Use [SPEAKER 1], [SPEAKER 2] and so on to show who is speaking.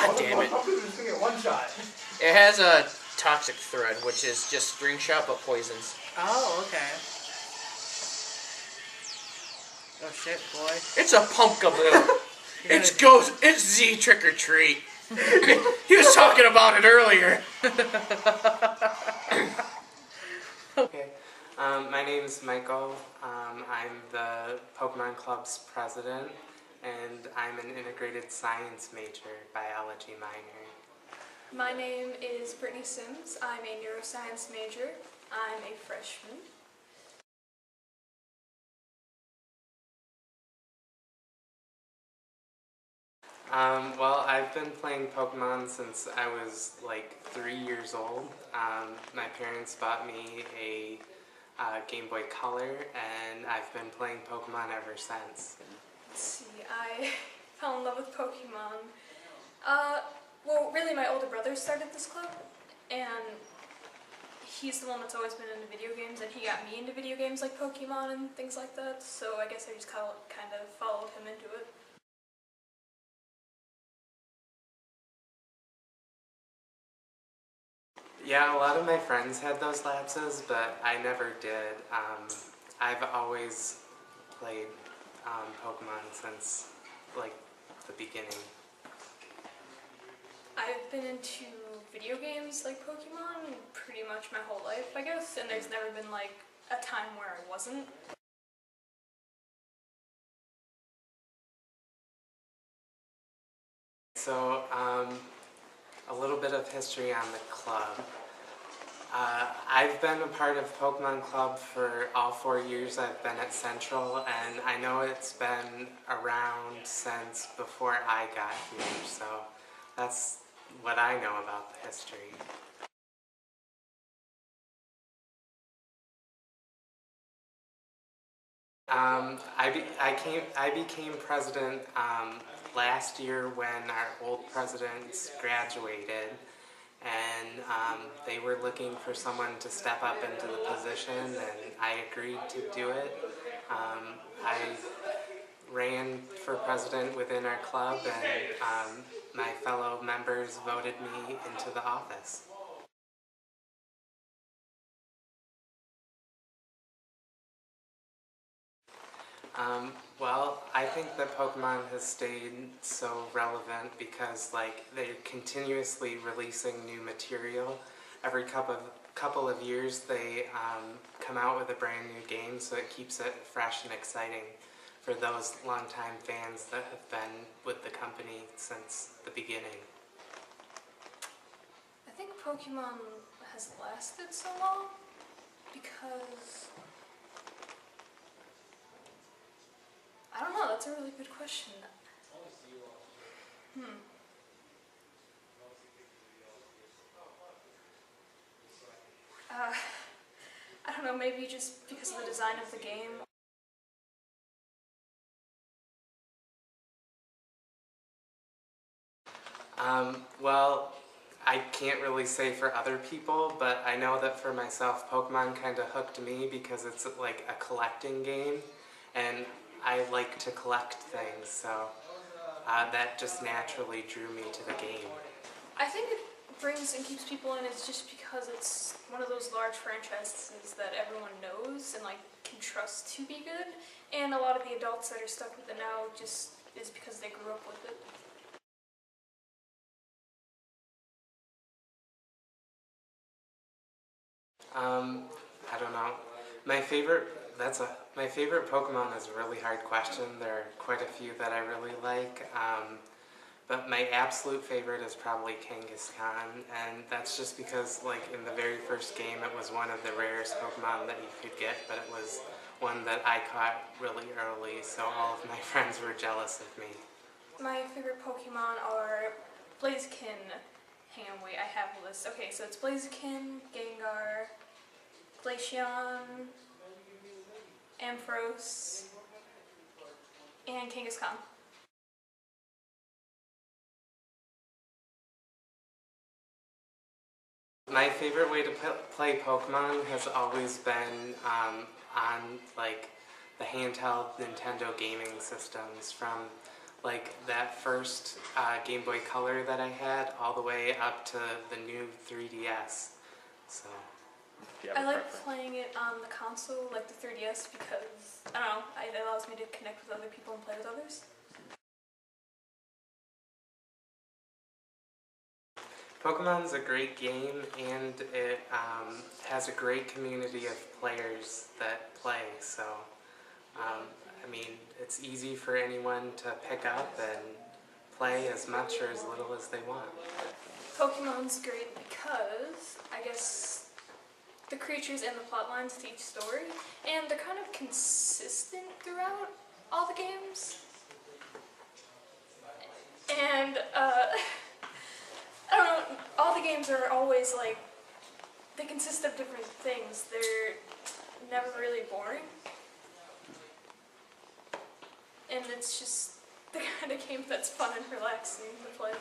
[SPEAKER 1] God damn it.
[SPEAKER 2] I'm just gonna get one shot.
[SPEAKER 1] It has a toxic thread, which is just string shot but poisons.
[SPEAKER 3] Oh, okay. Oh shit, boy.
[SPEAKER 1] It's a pumpkaboo. It's Z trick or treat. He was talking about it earlier.
[SPEAKER 4] Okay. My name's Michael. I'm the Pokemon Club's president, and I'm an integrated science major, biology minor.
[SPEAKER 5] My name is Brittany Sims. I'm a neuroscience major. I'm a freshman.
[SPEAKER 4] Well, I've been playing Pokemon since I was like 3 years old. My parents bought me a Game Boy Color, and I've been playing Pokemon ever since.
[SPEAKER 5] Let's see, I fell in love with Pokemon. Well, really my older brother started this club, and he's the one that's always been into video games, and he got me into video games like Pokemon and things like that, so I guess I just kind of followed him into it.
[SPEAKER 4] Yeah, a lot of my friends had those lapses, but I never did. I've always played Pokemon since, like, the beginning.
[SPEAKER 5] I've been into video games like Pokemon pretty much my whole life, I guess, and there's never been, like, a time where I wasn't.
[SPEAKER 4] So, a little bit of history on the club. I've been a part of Pokemon Club for all 4 years I've been at Central, and I know it's been around since before I got here, so that's what I know about the history. I became president last year when our old presidents graduated, and they were looking for someone to step up into the position, and I agreed to do it. I ran for president within our club, and my fellow members voted me into the office. Well, I think that Pokemon has stayed so relevant because, like, they're continuously releasing new material. Every couple of years they come out with a brand new game, so it keeps it fresh and exciting for those longtime fans that have been with the company since the beginning.
[SPEAKER 5] I think Pokemon has lasted so long because... I don't know, that's a really good question. I don't know, maybe just because of the design of the game.
[SPEAKER 4] Well, I can't really say for other people, but I know that for myself, Pokemon kind of hooked me because it's like a collecting game, and I like to collect things, so that just naturally drew me to the game.
[SPEAKER 5] I think it brings and keeps people in is just because it's one of those large franchises that everyone knows and, like, can trust to be good, and a lot of the adults that are stuck with it now just is because they grew up with it.
[SPEAKER 4] I don't know. My favorite Pokemon is a really hard question. There are quite a few that I really like, but my absolute favorite is probably Kangaskhan, and that's just because, like, in the very first game it was one of the rarest Pokemon that you could get, but it was one that I caught really early, so all of my friends were jealous of me.
[SPEAKER 5] My favorite Pokemon are Blaziken. Hang on, wait, I have a list. Okay, so it's Blaziken, Gengar, Glaceon, Ampharos, and Kangaskhan.
[SPEAKER 4] My favorite way to play Pokemon has always been on, like, the handheld Nintendo gaming systems, from like that first Game Boy Color that I had all the way up to the new 3DS. So.
[SPEAKER 2] Do you have
[SPEAKER 5] I
[SPEAKER 2] a
[SPEAKER 5] like
[SPEAKER 2] preference?
[SPEAKER 5] playing it on the console, like the 3DS, because, I don't know, it allows me to connect with other people and play with others.
[SPEAKER 4] Pokemon's a great game, and it has a great community of players that play, so I mean, it's easy for anyone to pick up and play as much or as little as they want.
[SPEAKER 5] Pokemon's great because, I guess, the creatures and the plot lines to each story, and they're kind of consistent throughout all the games. And, I don't know, all the games are always like, they consist of different things. They're never really boring. And it's just the kind of game that's fun and relaxing to play.